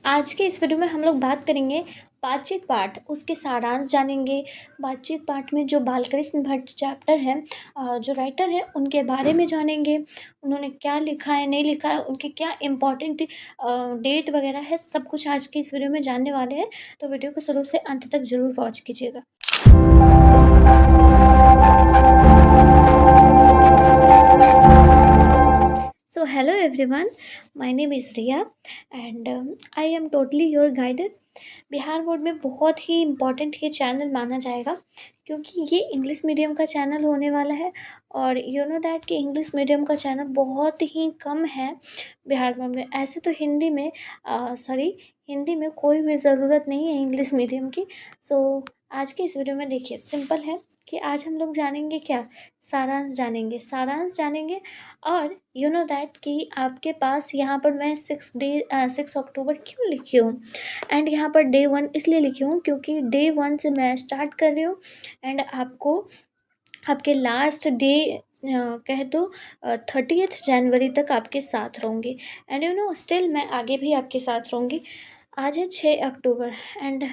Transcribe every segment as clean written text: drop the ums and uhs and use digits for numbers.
आज के इस वीडियो में हम लोग बात करेंगे बातचीत पाठ, उसके सारांश जानेंगे। बातचीत पाठ में जो बालकृष्ण भट्ट चैप्टर है, जो राइटर है उनके बारे में जानेंगे। उन्होंने क्या लिखा है, नहीं लिखा है, उनके क्या इम्पोर्टेंट डेट वगैरह है, सब कुछ आज के इस वीडियो में जानने वाले हैं। तो वीडियो को शुरू से अंत तक ज़रूर वॉच कीजिएगा। So hello everyone, my name is Riya and I am totally your guide। Bihar board में बहुत ही इम्पॉर्टेंट ये चैनल माना जाएगा क्योंकि ये इंग्लिश मीडियम का चैनल होने वाला है। और यू नो दैट कि इंग्लिश मीडियम का चैनल बहुत ही कम है बिहार बोर्ड में। ऐसे तो हिंदी में कोई भी ज़रूरत नहीं है इंग्लिश मीडियम की। सो आज के इस वीडियो में देखिए, सिंपल है कि आज हम लोग जानेंगे क्या, सारांश जानेंगे। और यू नो दैट कि आपके पास यहाँ पर मैं 6 अक्टूबर क्यों लिखी हूँ, एंड यहाँ पर डे 1 इसलिए लिखी हूँ क्योंकि डे 1 से मैं स्टार्ट कर रही हूँ एंड आपको आपके लास्ट डे कह दो 30 जनवरी तक आपके साथ रहूँगी। एंड यू नो स्टिल मैं आगे भी आपके साथ रहूँगी। आज है 6 अक्टूबर एंड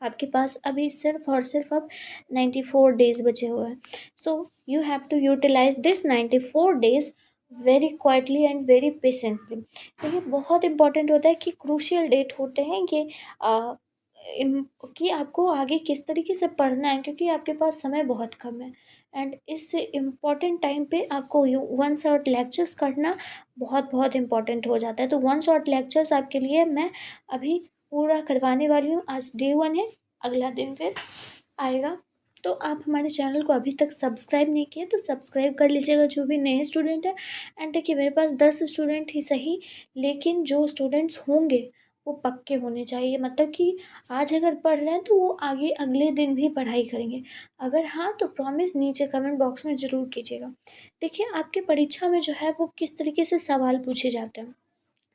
आपके पास अभी सिर्फ और सिर्फ अब 94 डेज़ बचे हुए हैं। So you have to utilise this 94 days very quietly and very patiently. तो ये बहुत इंपॉर्टेंट होता है कि क्रूशियल डेट होते हैं ये, कि आपको आगे किस तरीके से पढ़ना है, क्योंकि आपके पास समय बहुत कम है। एंड इस इम्पॉर्टेंट टाइम पे आपको वन शॉट लेक्चर्स करना बहुत बहुत इम्पॉर्टेंट हो जाता है। तो वन शॉट लेक्चर्स आपके लिए मैं अभी पूरा करवाने वाली हूँ। आज डे 1 है, अगला दिन फिर आएगा। तो आप हमारे चैनल को अभी तक सब्सक्राइब नहीं किए तो सब्सक्राइब कर लीजिएगा, जो भी नए स्टूडेंट है। एंड देखिए, मेरे पास 10 स्टूडेंट ही सही, लेकिन जो स्टूडेंट्स होंगे वो पक्के होने चाहिए। मतलब कि आज अगर पढ़ रहे हैं तो वो आगे अगले दिन भी पढ़ाई करेंगे। अगर हाँ तो प्रॉमिस नीचे कमेंट बॉक्स में ज़रूर कीजिएगा। देखिए, आपके परीक्षा में जो है वो किस तरीके से सवाल पूछे जाते हैं।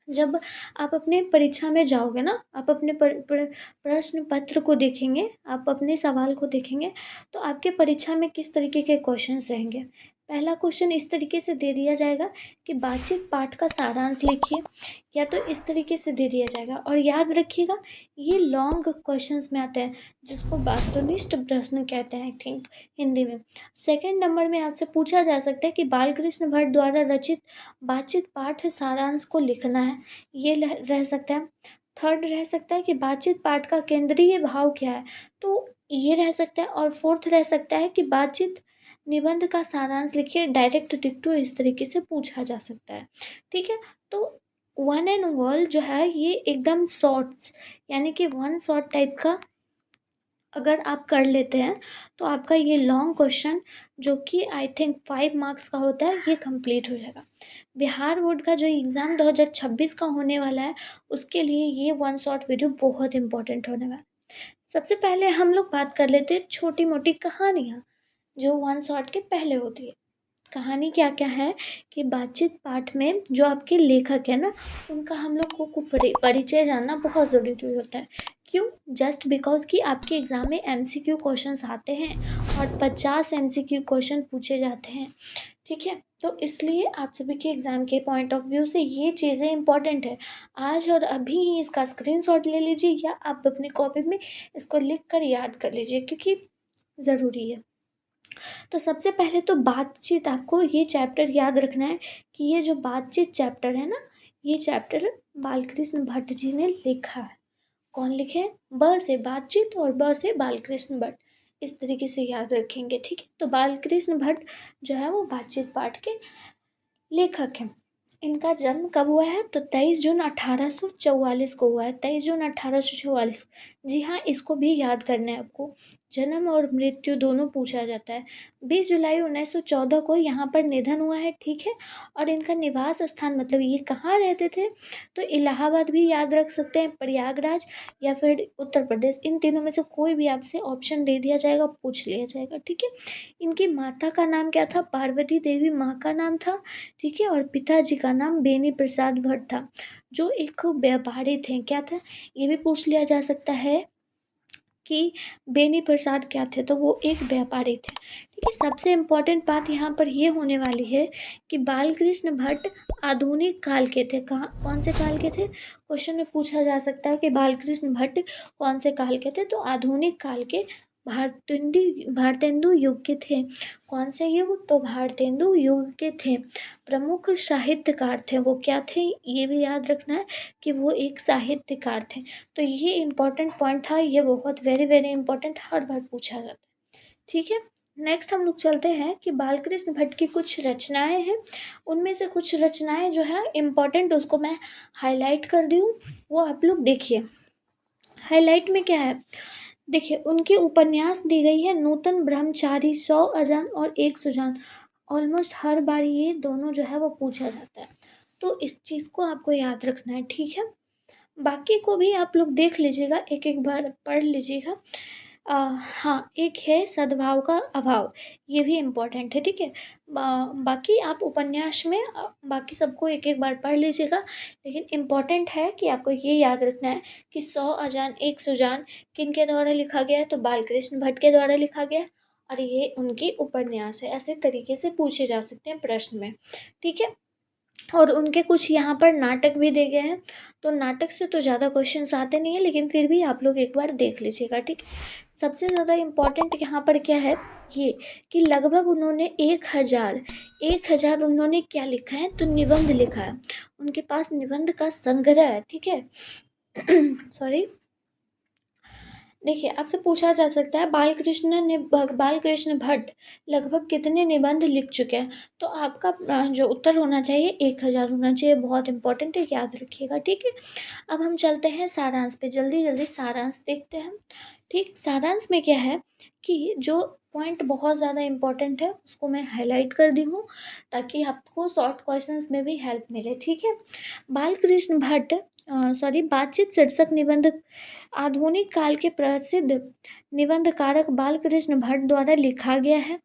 जब आप अपने परीक्षा में जाओगे ना, आप अपने प्रश्न पत्र को देखेंगे, आप अपने सवाल को देखेंगे, तो आपके परीक्षा में किस तरीके के क्वेश्चंस रहेंगे। पहला क्वेश्चन इस तरीके से दे दिया जाएगा कि बातचीत पाठ का सारांश लिखिए, या तो इस तरीके से दे दिया जाएगा। और याद रखिएगा, ये लॉन्ग क्वेश्चंस में आते हैं, जिसको वस्तुनिष्ठ प्रश्न कहते हैं आई थिंक हिंदी में। सेकंड नंबर में आपसे पूछा जा सकता है कि बालकृष्ण भट्ट द्वारा रचित बातचीत पाठ सारांश को लिखना है, ये रह सकता है। थर्ड रह सकता है कि बातचीत पाठ का केंद्रीय भाव क्या है, तो ये रह सकता है। और फोर्थ रह सकता है कि बातचीत निबंध का सारांश लिखिए, डायरेक्ट डिक्टो इस तरीके से पूछा जा सकता है। ठीक है, तो वन एंड ऑल जो है ये एकदम शॉर्ट्स, यानी कि वन शॉर्ट टाइप का अगर आप कर लेते हैं तो आपका ये लॉन्ग क्वेश्चन, जो कि आई थिंक 5 मार्क्स का होता है, ये कंप्लीट हो जाएगा। बिहार बोर्ड का जो एग्ज़ाम 2026 का होने वाला है, उसके लिए ये वन शॉट वीडियो बहुत इंपॉर्टेंट होने वाला है। सबसे पहले हम लोग बात कर लेते हैं छोटी मोटी कहानियाँ, जो वन शॉट के पहले होती है। कहानी क्या क्या है कि बातचीत पाठ में जो आपके लेखक है ना, उनका हम लोग को परिचय जानना बहुत ज़रूरी होता है। क्यों? जस्ट बिकॉज कि आपके एग्ज़ाम में MCQ क्वेश्चंस आते हैं और 50 MCQ क्वेश्चन पूछे जाते हैं। ठीक है, तो इसलिए आप सभी के एग्ज़ाम के पॉइंट ऑफ व्यू से ये चीज़ें इंपॉर्टेंट है। आज और अभी ही इसका स्क्रीनशॉट ले लीजिए, या आप अपनी कॉपी में इसको लिख कर याद कर लीजिए, क्योंकि ज़रूरी है। तो सबसे पहले तो बातचीत, आपको ये चैप्टर याद रखना है कि ये जो बातचीत चैप्टर है ना, ये चैप्टर बालकृष्ण भट्ट जी ने लिखा है। कौन लिखे? ब से बातचीत और ब से बालकृष्ण भट्ट, इस तरीके से याद रखेंगे। ठीक है, तो बालकृष्ण भट्ट जो है वो बातचीत पाठ के लेखक हैं। इनका जन्म कब हुआ है? तो 23 जून 1844 को हुआ है। 23 जून 1844। जी हाँ, इसको भी याद करना है आपको। जन्म और मृत्यु दोनों पूछा जाता है। 20 जुलाई 1914 को यहाँ पर निधन हुआ है। ठीक है, और इनका निवास स्थान, मतलब ये कहाँ रहते थे, तो इलाहाबाद भी याद रख सकते हैं, प्रयागराज या फिर उत्तर प्रदेश, इन तीनों में से कोई भी आपसे ऑप्शन दे दिया जाएगा, पूछ लिया जाएगा। ठीक है, इनकी माता का नाम क्या था? पार्वती देवी माँ का नाम था। ठीक है, और पिताजी का नाम बेनी प्रसाद भट्ट था, जो एक व्यापारी थे। क्या था? ये भी पूछ लिया जा सकता है। कि बेनी प्रसाद क्या थे, तो वो एक व्यापारी थे। ठीक है, सबसे इम्पोर्टेंट बात यहाँ पर ये होने वाली है कि बालकृष्ण भट्ट आधुनिक काल के थे। कहाँ, कौन से काल के थे? क्वेश्चन में पूछा जा सकता है कि बालकृष्ण भट्ट कौन से काल के थे, तो आधुनिक काल के भारतेंदु युग के थे। कौन से युग? तो भारतेंदु युग के थे। प्रमुख साहित्यकार थे, वो क्या थे ये भी याद रखना है कि वो एक साहित्यकार थे। तो ये इम्पोर्टेंट पॉइंट था, ये बहुत वेरी वेरी इंपॉर्टेंट, हर बार पूछा जाता है। ठीक है, नेक्स्ट हम लोग चलते हैं कि बालकृष्ण भट्ट की कुछ रचनाएं हैं, उनमें से कुछ रचनाएं जो है इम्पोर्टेंट, उसको मैं हाईलाइट कर दी हूँ, वो आप लोग देखिए। हाईलाइट में क्या है, देखिए उनकी उपन्यास दी गई है नूतन ब्रह्मचारी, 100 अजान और 1 सुजान। ऑलमोस्ट हर बार ये दोनों जो है वो पूछा जाता है, तो इस चीज़ को आपको याद रखना है। ठीक है, बाकी को भी आप लोग देख लीजिएगा, एक एक बार पढ़ लीजिएगा। हाँ, एक है सद्भाव का अभाव, ये भी इम्पोर्टेंट है। ठीक है, बाकी आप उपन्यास में बाकी सबको एक एक बार पढ़ लीजिएगा, लेकिन इम्पोर्टेंट है कि आपको ये याद रखना है कि 100 अजान 1 सुजान किन के द्वारा लिखा गया है, तो बालकृष्ण भट्ट के द्वारा लिखा गया है, और ये उनकी उपन्यास है। ऐसे तरीके से पूछे जा सकते हैं प्रश्न में। ठीक है, और उनके कुछ यहाँ पर नाटक भी दे गए हैं, तो नाटक से तो ज़्यादा क्वेश्चंस आते नहीं है, लेकिन फिर भी आप लोग एक बार देख लीजिएगा। ठीक है, सबसे ज़्यादा इम्पॉर्टेंट यहाँ पर क्या है, ये कि लगभग उन्होंने 1000 उन्होंने क्या लिखा है, तो निबंध लिखा है। उनके पास निबंध का संग्रह है। ठीक है सॉरी, देखिए आपसे पूछा जा सकता है बालकृष्ण भट्ट लगभग कितने निबंध लिख चुके हैं, तो आपका जो उत्तर होना चाहिए 1000 होना चाहिए। बहुत इंपॉर्टेंट है, याद रखिएगा। ठीक है, अब हम चलते हैं सारांश पे, जल्दी जल्दी सारांश देखते हैं। ठीक, सारांश में क्या है कि जो पॉइंट बहुत ज़्यादा इम्पोर्टेंट है उसको मैं हाईलाइट कर दी हूँ, ताकि आपको शॉर्ट क्वेश्चंस में भी हेल्प मिले। ठीक है, बालकृष्ण भट्ट बातचीत शीर्षक निबंध आधुनिक काल के प्रसिद्ध निबंधकारक बालकृष्ण भट्ट द्वारा लिखा गया है,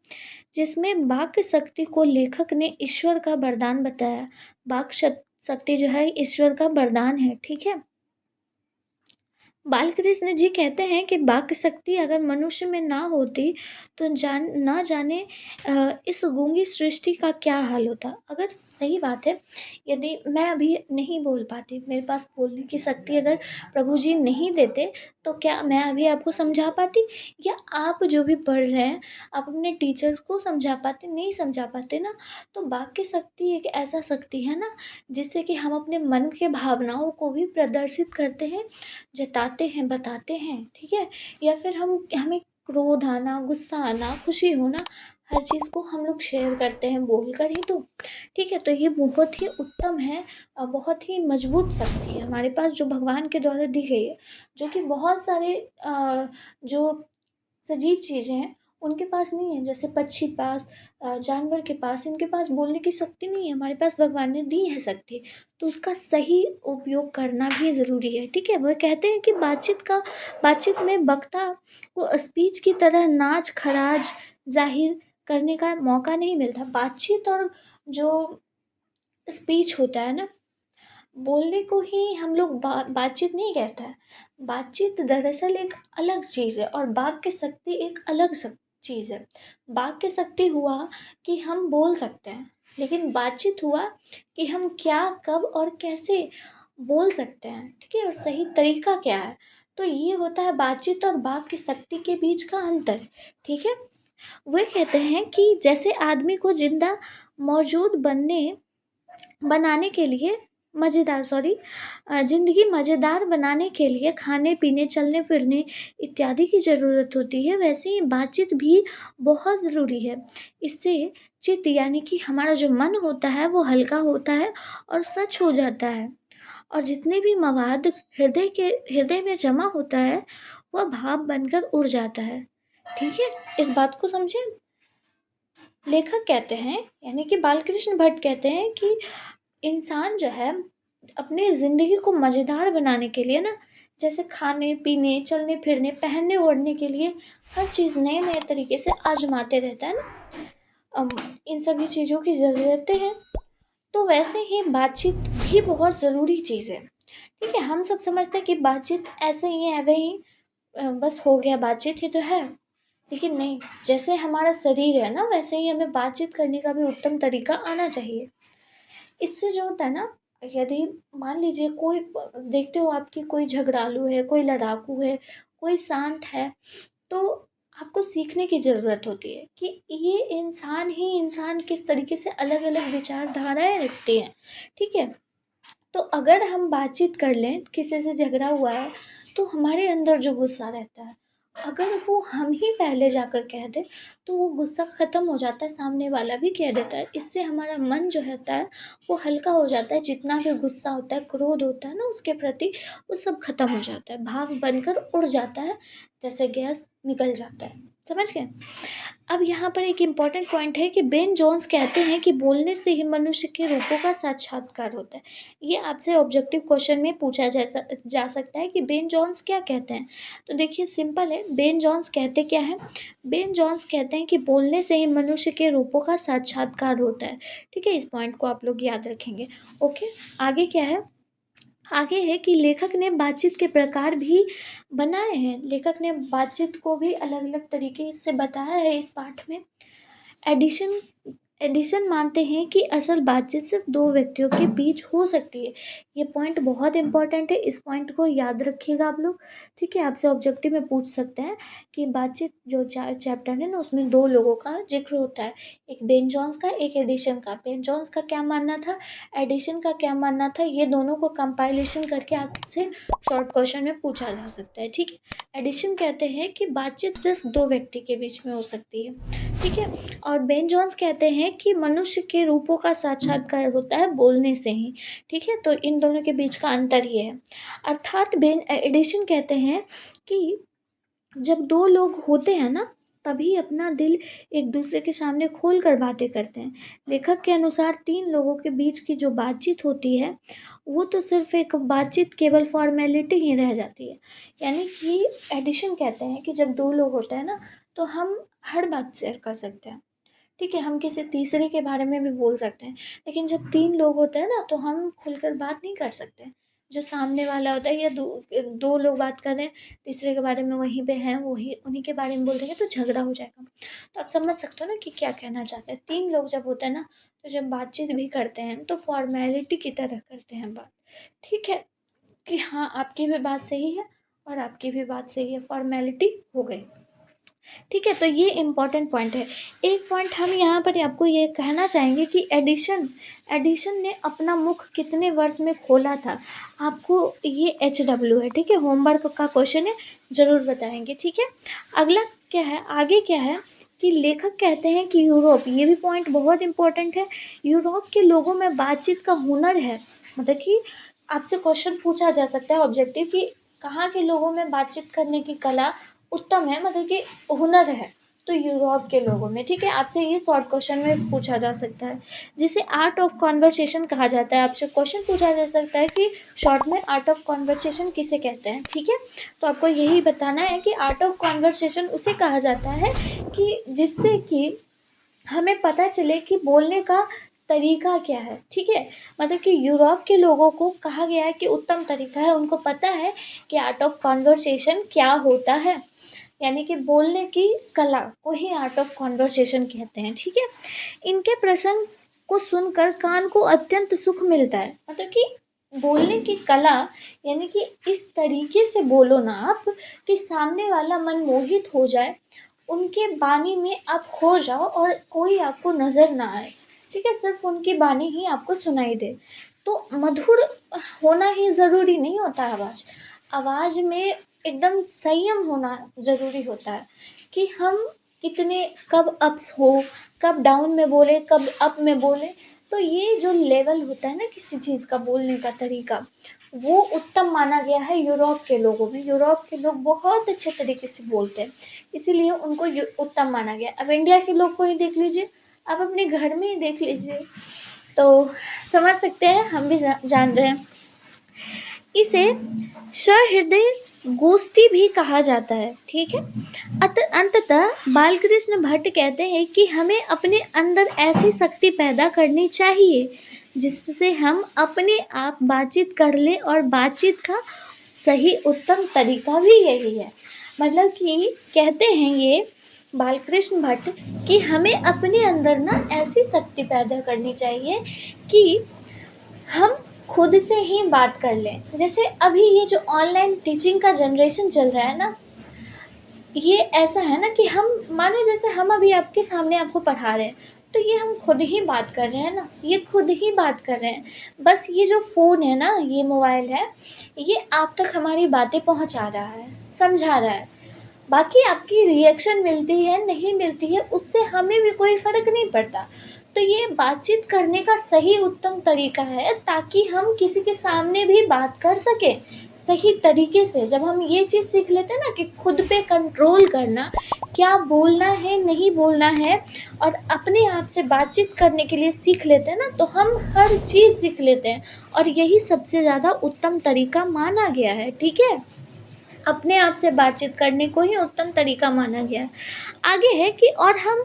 जिसमें वाक्य शक्ति को लेखक ने ईश्वर का वरदान बताया। वाक्य शक्ति जो है ईश्वर का वरदान है। ठीक है, बालकृष्ण जी कहते हैं कि वाक्य शक्ति अगर मनुष्य में ना होती तो ना जाने इस गूंगी सृष्टि का क्या हाल होता। अगर सही बात है, यदि मैं अभी नहीं बोल पाती, मेरे पास बोलने की शक्ति अगर प्रभु जी नहीं देते, तो क्या मैं अभी आपको समझा पाती, या आप जो भी पढ़ रहे हैं आप अपने टीचर्स को समझा पाते? नहीं समझा पाते ना। तो वाक्य शक्ति एक ऐसा शक्ति है ना, जिससे कि हम अपने मन के भावनाओं को भी प्रदर्शित करते हैं, जताते हैं, बताते हैं। ठीक है, या फिर हमें क्रोध आना, गुस्सा आना, खुशी होना, हर चीज़ को हम लोग शेयर करते हैं बोल कर ही तो। ठीक है, तो ये बहुत ही उत्तम है और बहुत ही मजबूत शक्ति है हमारे पास, जो भगवान के द्वारा दी गई है, जो कि बहुत सारे जो सजीव चीज़ें हैं उनके पास नहीं है। जैसे पक्षी पास, जानवर के पास, इनके पास बोलने की शक्ति नहीं है, हमारे पास भगवान ने दी है शक्ति, तो उसका सही उपयोग करना भी ज़रूरी है। ठीक है, वह कहते हैं कि बातचीत में वक्ता को स्पीच की तरह नाच खराज जाहिर करने का मौका नहीं मिलता। बातचीत और जो स्पीच होता है ना, बोलने को ही हम लोग बातचीत नहीं कहता है। बातचीत दरअसल एक अलग चीज़ है, और वाक्य शक्ति एक अलग चीज़ है। वाक्य शक्ति हुआ कि हम बोल सकते हैं, लेकिन बातचीत हुआ कि हम क्या, कब और कैसे बोल सकते हैं। ठीक है, और सही तरीका क्या है। तो ये होता है बातचीत और वाक्य शक्ति के बीच का अंतर। ठीक है, वे कहते हैं कि जैसे आदमी को जिंदा मौजूद बनाने के लिए ज़िंदगी मज़ेदार बनाने के लिए खाने पीने, चलने फिरने इत्यादि की ज़रूरत होती है, वैसे ही बातचीत भी बहुत ज़रूरी है। इससे चित्त यानी कि हमारा जो मन होता है वो हल्का होता है और सच हो जाता है, और जितने भी मवाद हृदय में जमा होता है वह भाव बनकर उड़ जाता है। ठीक है, इस बात को समझें। लेखक कहते हैं, यानी कि बालकृष्ण भट्ट कहते हैं कि इंसान जो है अपने ज़िंदगी को मज़ेदार बनाने के लिए ना, जैसे खाने पीने, चलने फिरने, पहनने ओढ़ने के लिए हर चीज़ नए नए तरीके से आजमाते रहता है ना, इन सभी चीज़ों की ज़रूरतें हैं। तो वैसे ही बातचीत भी बहुत ज़रूरी चीज़ है। ठीक है, हम सब समझते हैं कि बातचीत ऐसे ही है, वही बस हो गया, बातचीत ही तो है। लेकिन नहीं, जैसे हमारा शरीर है ना, वैसे ही हमें बातचीत करने का भी उत्तम तरीका आना चाहिए। इससे जो होता है ना, यदि मान लीजिए कोई देखते हो आपकी कोई झगड़ालू है, कोई लड़ाकू है, कोई शांत है, तो आपको सीखने की ज़रूरत होती है कि ये इंसान ही इंसान किस तरीके से अलग अलग विचारधाराएं रखते हैं। ठीक है, तो अगर हम बातचीत कर लें, किसी से झगड़ा हुआ है, तो हमारे अंदर जो गुस्सा रहता है, अगर वो हम ही पहले जाकर कह दें, तो वो गुस्सा ख़त्म हो जाता है, सामने वाला भी कह देता है। इससे हमारा मन जो रहता है वो हल्का हो जाता है। जितना भी गुस्सा होता है, क्रोध होता है ना उसके प्रति, वो सब खत्म हो जाता है, भाप बनकर उड़ जाता है, जैसे गैस निकल जाता है। समझ गए? अब यहाँ पर एक इम्पॉर्टेंट पॉइंट है कि बेन जोन्स कहते हैं कि बोलने से ही मनुष्य के रूपों का साक्षात्कार होता है। ये आपसे ऑब्जेक्टिव क्वेश्चन में पूछा जा सकता है कि बेन जोन्स क्या कहते हैं। तो देखिए सिंपल है, बेन जोन्स कहते क्या है? बेन जोन्स कहते हैं कि बोलने से ही मनुष्य के रूपों का साक्षात्कार होता है। ठीक है, इस पॉइंट को आप लोग याद रखेंगे। ओके, आगे क्या है? आगे है कि लेखक ने बातचीत के प्रकार भी बनाए हैं। लेखक ने बातचीत को भी अलग अलग तरीके से बताया है इस पाठ में। एडिशन एडिशन मानते हैं कि असल बातचीत सिर्फ दो व्यक्तियों के बीच हो सकती है। ये पॉइंट बहुत इंपॉर्टेंट है, इस पॉइंट को याद रखिएगा आप लोग। ठीक है, आपसे ऑब्जेक्टिव में पूछ सकते हैं कि बातचीत जो चैप्टर है ना, उसमें दो लोगों का जिक्र होता है, एक बेन जॉन्स का, एक एडिशन का। बेन जॉन्स का क्या मानना था, एडिशन का क्या मानना था, ये दोनों को कंपाइलेशन करके आपसे शॉर्ट क्वेश्चन में पूछा जा सकता है। ठीक है, एडिशन कहते हैं कि बातचीत सिर्फ दो व्यक्ति के बीच में हो सकती है। ठीक है, और बेन जॉन्स कहते हैं कि मनुष्य के रूपों का साक्षात्कार होता है बोलने से ही। ठीक है, तो इन दोनों के बीच का अंतर ये है। अर्थात बेन एडिशन कहते हैं कि जब दो लोग होते हैं ना, तभी अपना दिल एक दूसरे के सामने खोल कर बातें करते हैं। लेखक के अनुसार तीन लोगों के बीच की जो बातचीत होती है, वो तो सिर्फ एक बातचीत, केवल फॉर्मेलिटी ही रह जाती है। यानी कि एडिशन कहते हैं कि जब दो लोग होते हैं ना, तो हम हर बात शेयर कर सकते हैं। ठीक है, हम किसी तीसरे के बारे में भी बोल सकते हैं। लेकिन जब तीन लोग होते हैं ना, तो हम खुलकर बात नहीं कर सकते। जो सामने वाला होता है, या दो लोग बात कर रहे हैं, तीसरे के बारे में वहीं पे हैं, वही उन्हीं के बारे में बोल देंगे, तो झगड़ा हो जाएगा। तो आप समझ सकते हो ना कि क्या कहना चाहते हैं। तीन लोग जब होते हैं ना, तो जब बातचीत भी करते हैं तो फॉर्मेलिटी की तरह करते हैं बात। ठीक है, कि हाँ आपकी भी बात सही है और आपकी भी बात सही है, फॉर्मेलिटी हो गई। ठीक है, तो ये इम्पॉर्टेंट पॉइंट है। एक पॉइंट हम यहाँ पर आपको ये कहना चाहेंगे कि एडिशन ने अपना मुख कितने वर्ष में खोला था। आपको ये HW है, ठीक है, होमवर्क का क्वेश्चन है, ज़रूर बताएंगे। ठीक है, अगला क्या है, आगे क्या है कि लेखक कहते हैं कि यूरोप, ये भी पॉइंट बहुत इंपॉर्टेंट है, यूरोप के लोगों में बातचीत का हुनर है। मतलब कि आपसे क्वेश्चन पूछा जा सकता है ऑब्जेक्टिव कि कहाँ के लोगों में बातचीत करने की कला उत्तम है, मतलब कि हुनर है, तो यूरोप के लोगों में। ठीक है, आपसे ये शॉर्ट क्वेश्चन में पूछा जा सकता है, जिसे आर्ट ऑफ कॉन्वर्सेशन कहा जाता है। आपसे क्वेश्चन पूछा जा सकता है कि शॉर्ट में आर्ट ऑफ कॉन्वर्सेशन किसे कहते हैं। ठीक है, तो आपको यही बताना है कि आर्ट ऑफ कॉन्वर्सेशन उसे कहा जाता है कि जिससे कि हमें पता चले कि बोलने का तरीका क्या है। ठीक है, मतलब कि यूरोप के लोगों को कहा गया है कि उत्तम तरीका है, उनको पता है कि आर्ट ऑफ कॉन्वर्सेशन क्या होता है, यानी कि बोलने की कला को ही आर्ट ऑफ कॉन्वर्सेशन कहते हैं। ठीक है, इनके प्रसंग को सुनकर कान को अत्यंत सुख मिलता है। मतलब कि बोलने की कला, यानी कि इस तरीके से बोलो ना आप कि सामने वाला मन मोहित हो जाए, उनके बानी में आप खो जाओ और कोई आपको नज़र ना आए। ठीक है, सिर्फ उनकी बानी ही आपको सुनाई दे। तो मधुर होना ही ज़रूरी नहीं होता आवाज़, आवाज़ में एकदम संयम होना ज़रूरी होता है कि हम कितने, कब अप्स हो, कब डाउन में बोले, कब अप में बोले। तो ये जो लेवल होता है ना किसी चीज़ का, बोलने का तरीका, वो उत्तम माना गया है यूरोप के लोगों में। यूरोप के लोग बहुत अच्छे तरीके से बोलते हैं, इसीलिए उनको उत्तम माना गया। अब इंडिया के लोग को ही देख लीजिए, आप अपने घर में ही देख लीजिए, तो समझ सकते हैं, हम भी जान रहे हैं। इसे सहृदय गोष्ठी भी कहा जाता है। ठीक है, अंततः बालकृष्ण भट्ट कहते हैं कि हमें अपने अंदर ऐसी शक्ति पैदा करनी चाहिए जिससे हम अपने आप बातचीत कर लें और बातचीत का सही उत्तम तरीका भी यही है। मतलब कि कहते हैं ये बालकृष्ण भट्ट कि हमें अपने अंदर ना ऐसी शक्ति पैदा करनी चाहिए कि हम खुद से ही बात कर लें। जैसे अभी ये जो ऑनलाइन टीचिंग का जनरेशन चल रहा है ना, ये ऐसा है ना कि हम मानो जैसे हम अभी आपके सामने आपको पढ़ा रहे हैं, तो ये हम खुद ही बात कर रहे हैं ना, ये खुद ही बात कर रहे हैं। बस ये जो फ़ोन है ना, ये मोबाइल है, ये आप तक हमारी बातें पहुंचा रहा है, समझा रहा है। बाकी आपकी रिएक्शन मिलती है नहीं मिलती है, उससे हमें भी कोई फ़र्क नहीं पड़ता। तो ये बातचीत करने का सही उत्तम तरीका है ताकि हम किसी के सामने भी बात कर सकें सही तरीके से। जब हम ये चीज़ सीख लेते हैं ना कि खुद पे कंट्रोल करना, क्या बोलना है नहीं बोलना है, और अपने आप से बातचीत करने के लिए सीख लेते हैं ना, तो हम हर चीज़ सीख लेते हैं। और यही सबसे ज़्यादा उत्तम तरीका माना गया है। ठीक है, अपने आप से बातचीत करने को ही उत्तम तरीका माना गया है। आगे है कि और हम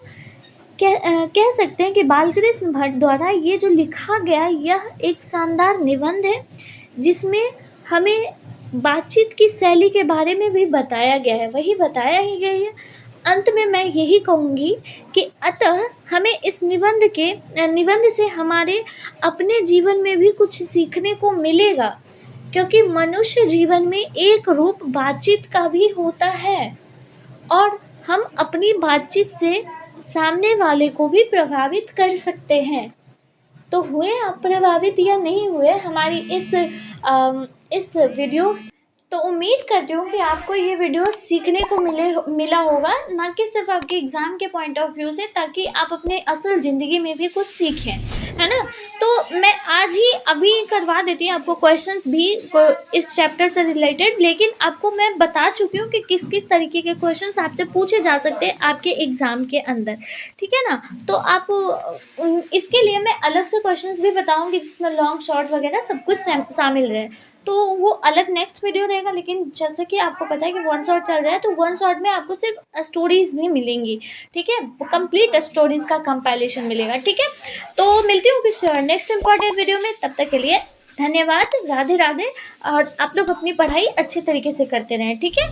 कह सकते हैं कि बालकृष्ण भट्ट द्वारा ये जो लिखा गया यह एक शानदार निबंध है, जिसमें हमें बातचीत की शैली के बारे में भी बताया गया है, वही बताया ही गया है। अंत में मैं यही कहूँगी कि अतः हमें इस निबंध से हमारे अपने जीवन में भी कुछ सीखने को मिलेगा, क्योंकि मनुष्य जीवन में एक रूप बातचीत का भी होता है और हम अपनी बातचीत से सामने वाले को भी प्रभावित कर सकते हैं। तो हुए आप प्रभावित या नहीं हुए हमारी इस वीडियो से? तो उम्मीद करती हूँ कि आपको ये वीडियो सीखने को मिला होगा, ना कि सिर्फ आपके एग्ज़ाम के पॉइंट ऑफ व्यू से, ताकि आप अपने असल ज़िंदगी में भी कुछ सीखें, है ना। तो मैं आज ही अभी करवा देती हूँ आपको क्वेश्चंस भी इस चैप्टर से रिलेटेड, लेकिन आपको मैं बता चुकी हूँ कि किस किस तरीके के क्वेश्चंस आपसे पूछे जा सकते हैं आपके एग्ज़ाम के अंदर। ठीक है ना, तो आप इसके लिए मैं अलग से क्वेश्चंस भी बताऊँगी जिसमें लॉन्ग शॉर्ट वगैरह सब कुछ शामिल रहे, तो वो अलग नेक्स्ट वीडियो रहेगा। लेकिन जैसे कि आपको पता है कि वन शॉट चल रहा है, तो वन शॉट में आपको सिर्फ स्टोरीज़ भी मिलेंगी। ठीक है, कंप्लीट स्टोरीज़ का कंपाइलेशन मिलेगा। ठीक है, तो मिलती हूँ किसी और नेक्स्ट इंपॉर्टेंट वीडियो में। तब तक के लिए धन्यवाद, राधे राधे। और आप लोग अपनी पढ़ाई अच्छे तरीके से करते रहें। ठीक है।